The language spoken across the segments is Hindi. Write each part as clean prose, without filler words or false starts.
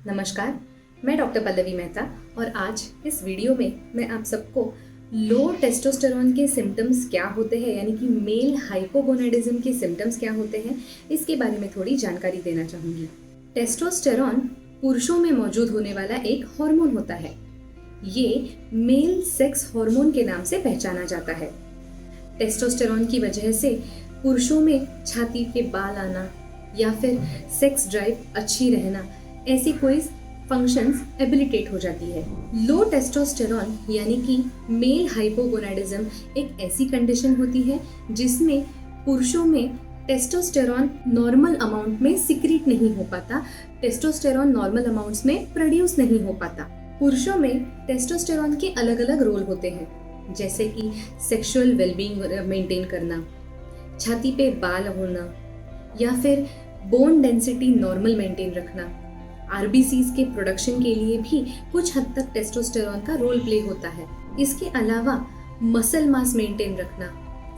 नमस्कार, मैं डॉक्टर पल्लवी मेहता और आज इस वीडियो में मैं आप सबको लो टेस्टोस्टेरोन के सिम्टम्स क्या होते हैं यानी कि मेल हाइपोगोनाडिज्म के सिम्टम्स क्या होते हैं इसके बारे में थोड़ी जानकारी देना चाहूँगी। टेस्टोस्टेरोन पुरुषों में मौजूद होने वाला एक हार्मोन होता है। ये मेल सेक्स हार्मोन के नाम से पहचाना जाता है। टेस्टोस्टेरोन की वजह से पुरुषों में छाती के बाल आना या फिर सेक्स ड्राइव अच्छी रहना ऐसी कोई फंक्शंस एबिलिटेट हो जाती है। लो टेस्टोस्टेरोन यानी कि मेल हाइपोगोनाडिज्म एक ऐसी कंडीशन होती है जिसमें पुरुषों में टेस्टोस्टेरोन नॉर्मल अमाउंट में सिक्रीट नहीं हो पाता, टेस्टोस्टेरोन नॉर्मल अमाउंट्स में प्रोड्यूस नहीं हो पाता। पुरुषों में टेस्टोस्टेरोन के अलग अलग रोल होते हैं, जैसे कि सेक्सुअल वेलबींग मेंटेन करना, छाती पे बाल होना या फिर बोन डेंसिटी नॉर्मल मेंटेन रखना। आरबीसीज के प्रोडक्शन के लिए भी कुछ हद तक टेस्टोस्टेरोन का रोल प्ले होता है। इसके अलावा मसल मास मेंटेन रखना,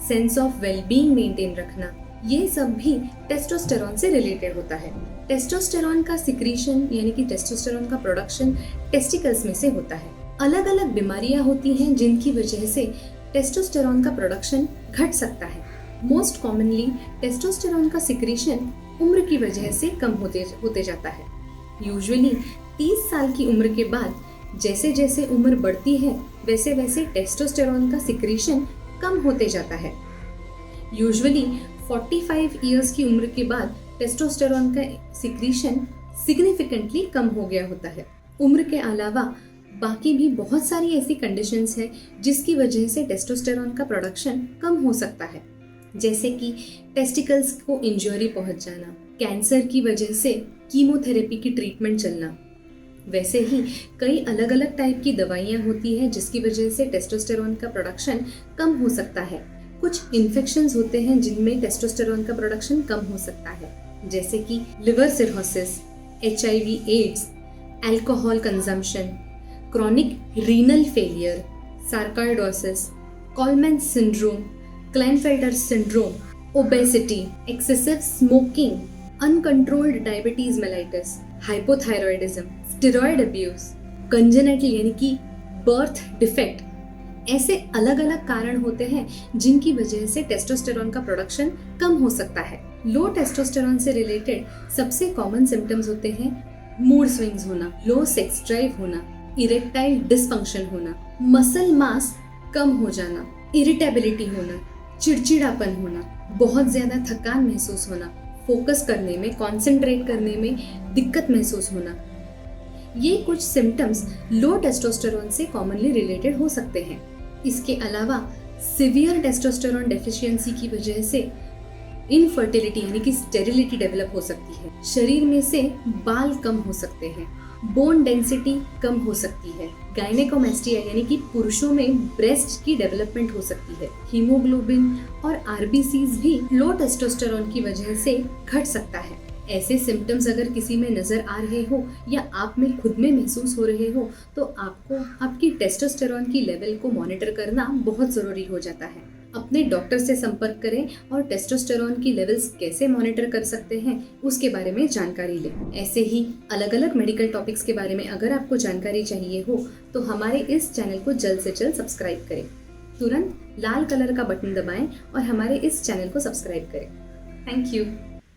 सेंस ऑफ वेलबींग मेंटेन रखना, ये सब भी टेस्टोस्टेरोन से रिलेटेड होता है। टेस्टोस्टेरोन का सिक्रीशन यानी कि टेस्टोस्टेरोन का प्रोडक्शन टेस्टिकल्स में से होता है। अलग अलग बीमारियां होती हैं जिनकी वजह से टेस्टोस्टेरोन का प्रोडक्शन घट सकता है। मोस्ट कॉमनली टेस्टोस्टेरोन का सिक्रीशन उम्र की वजह से कम होते जाता है। यूजुअली 30 साल की उम्र के बाद जैसे जैसे उम्र बढ़ती है वैसे वैसे टेस्टोस्टेरोन का सिक्रीशन कम होते जाता है। यूजुअली 45 इयर्स की उम्र के बाद टेस्टोस्टेरोन का सिक्रीशन सिग्निफिकेंटली कम हो गया होता है। उम्र के अलावा बाकी भी बहुत सारी ऐसी कंडीशंस हैं जिसकी वजह से टेस्टोस्टेरोन का प्रोडक्शन कम हो सकता है, जैसे कि टेस्टिकल्स को इंजरी पहुंच जाना, कैंसर की वजह से कीमोथेरेपी की ट्रीटमेंट चलना। वैसे ही कई अलग अलग टाइप की दवाइयाँ होती हैं जिसकी वजह से टेस्टोस्टेरोन का प्रोडक्शन कम हो सकता है। कुछ इन्फेक्शंस होते हैं जिनमें टेस्टोस्टेरोन का प्रोडक्शन कम हो सकता है, जैसे कि liver cirrhosis, HIV AIDS, alcohol consumption, chronic renal failure, sarcoidosis, Kallmann syndrome, Klinefelter syndrome, obesity, excessive smoking, uncontrolled diabetes mellitus, hypothyroidism, steroid abuse, congenital यानी कि बर्थ डिफेक्ट, ऐसे अलग अलग कारण होते हैं जिनकी वजह से टेस्टोस्टेरोन का प्रोडक्शन कम हो सकता है। लो टेस्टोस्टेरोन से रिलेटेड सबसे कॉमन सिम्टम्स होते हैं मूड स्विंग्स होना, लो सेक्स ड्राइव होना, इरेक्टाइल डिसफंक्शन होना, मसल मास कम हो जाना, इरिटेबिलिटी होना, चिड़चिड़ापन होना, बहुत ज्यादा थकान महसूस होना, फोकस करने में, कंसंट्रेट करने में दिक्कत महसूस होना। ये कुछ सिम्टम्स लो टेस्टोस्टेरोन से कॉमनली रिलेटेड हो सकते हैं। इसके अलावा सिवियर टेस्टोस्टेरोन डेफिशिएंसी की वजह से इनफर्टिलिटी यानी कि स्टेरिलिटी डेवलप हो सकती है, शरीर में से बाल कम हो सकते हैं, बोन डेंसिटी कम हो सकती है, गायनेकोमेस्टिया यानी कि पुरुषों में ब्रेस्ट की डेवलपमेंट हो सकती है, हीमोग्लोबिन और आरबीसीज भी लो टेस्टोस्टेरोन की वजह से घट सकता है। ऐसे सिम्टम्स अगर किसी में नजर आ रहे हो या आप में खुद में महसूस हो रहे हो तो आपको आपकी टेस्टोस्टेरोन की लेवल को मॉनिटर करना बहुत जरूरी हो जाता है। अपने डॉक्टर से संपर्क करें और टेस्टोस्टेरोन की लेवल्स कैसे मॉनिटर कर सकते हैं उसके बारे में जानकारी लें। ऐसे ही अलग अलग मेडिकल टॉपिक्स के बारे में अगर आपको जानकारी चाहिए हो तो हमारे इस चैनल को जल्द से जल्द सब्सक्राइब करें। तुरंत लाल कलर का बटन दबाएं और हमारे इस चैनल को सब्सक्राइब करें। Thank you.